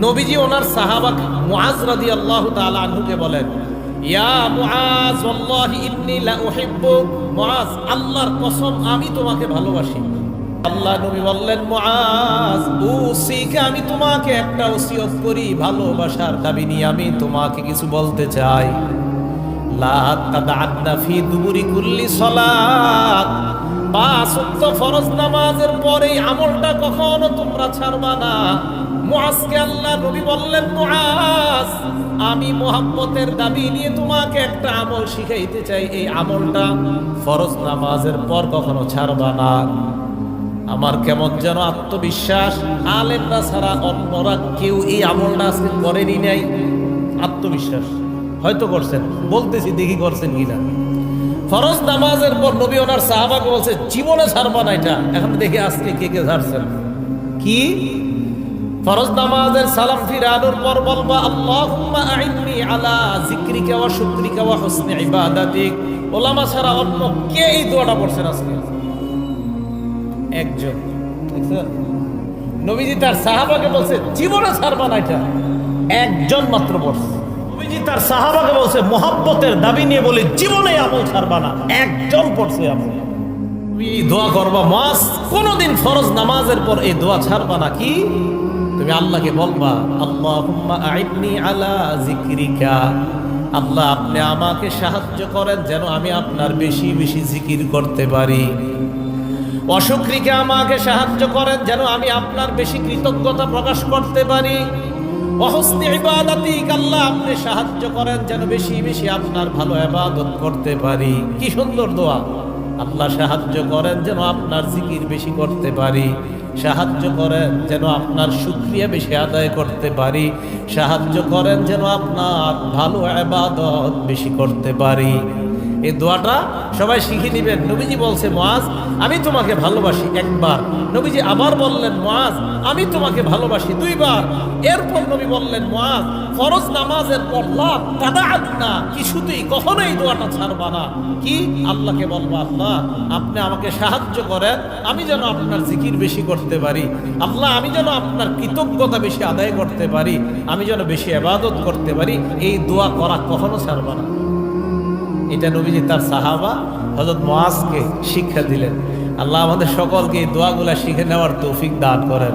নবীজি ওনার সাহাবা মুআজ রাদিয়াল্লাহু তাআলা আনহুকে বলেন, ইয়া মুআজ ওয়াল্লাহি ইন্নী লা উহিব্বুক, মুআজ আল্লাহর কসম আমি তোমাকে ভালোবাসি। আল্লাহ নবী বললেন, মুআজ উসিকা, আমি তোমাকে একটা ওসিয়ত করি, ভালোবাসার দাবি নিয়ে আমি তোমাকে কিছু বলতে চাই। লা তাদআন্না ফি দুবুরি কুল্লি সালাত, পাঁচ ওয়াক্ত ফরজ নামাজের পরে আমলটা কখনো তোমরা ছাড়বা না। মুআজকে আল্লাহ নবী বললেন, মুআজ আমি মোহাম্মতের দাবি নিয়ে তোমাকে একটা আমল শিখাইতে চাই, এই আমলটা ফরজ নামাজের পর কখনো ছাড়বা না। আমার কেমন যেন আত্মবিশ্বাস, আলেমরা ছাড়া অন্যরা কেউ এই আমলটা আজকে করেনি নাই। আত্মবিশ্বাস হয়তো করছেন, বলতেছি দেখি করছেন কিনা। ফরজ নামাজের পর নবী ওনার সাহাবাকে বলছে জীবনে ছাড়বা না এটা। এখন দেখি আজকে কে কে ছাড়ছেন। কি ফরজ নামাজের সালাম ফিরানোর পর বলবা, আল্লাহুম্মা আইন্নি আলা যিকরিকা ওয়া শুকরিকা ওয়া হুসনি ইবাদাতিক। ওলামা ছাড়া অন্য কে এই দোয়াটা পড়ছেন আজকে? একজন। দেখছেন, নবীজি তার সাহাবাকে বলছে জীবনে ছাড়বা না এটা, একজন মাত্র পড়ছে। নবীজি তার সাহাবাকে বলছে মোহাব্বতের দাবি নিয়ে বলে জীবনে আমল ছাড়বা না, একজন পড়ছে আমল। তুমি দোয়া করবা মুআজ, কোনদিন ফরজ নামাজের পর এই দোয়া ছাড়বা না। কি তুমি আল্লাহকে বলবা, আল্লাহুম্মা আইন্নি আলা যিকরিকা, আল্লাহ আপনি আমাকে সাহায্য করেন যেন আমি আপনার বেশি বেশি জিকির করতে পারি। অশুকরিকা, আমাকে সাহায্য করেন যেন আমি আপনার বেশি কৃতজ্ঞতা প্রকাশ করতে পারি। ওয়াহুসনি ইবাদাতিক, আল্লাহ আপনি সাহায্য করেন যেন বেশি বেশি আপনার ভালো ইবাদত করতে পারি। কি সুন্দর দোয়া! আল্লাহ সাহায্য করেন যেন আপনার জিকির বেশি করতে পারি, সাহায্য করেন যেন আপনার শুকরিয়া বেশি আদায় করতে পারি, সাহায্য করেন যেন আপনার ভালো ইবাদত বেশি করতে পারি। এই দোয়াটা সবাই শিখে নেবেন। নবীজি বলছে মুআজ আমি তোমাকে ভালোবাসি একবার, নবীজি আবার বললেন মুআজ আমি তোমাকে ভালোবাসি দুইবার। এরপর নবী বললেন মুআজ ফরজ নামাজের পর লা তাদআন্না, কিছুতেই কখনোই দোয়াটা ছাড়বা না। কি আল্লাহকে বলবা, আল্লাহ আপনি আমাকে সাহায্য করেন আমি যেন আপনার জিকির বেশি করতে পারি, আল্লাহ আমি যেন আপনার কৃতজ্ঞতা বেশি আদায় করতে পারি, আমি যেন বেশি ইবাদত করতে পারি। এই দোয়া করা কখনো ছাড়বা না। এটা নবীজি তার সাহাবা হযরত মুআজকে শিক্ষা দিলেন। আল্লাহ আমাদের সকলকে এই দোয়াগুলা শিখে নেওয়ার তৌফিক দান করেন।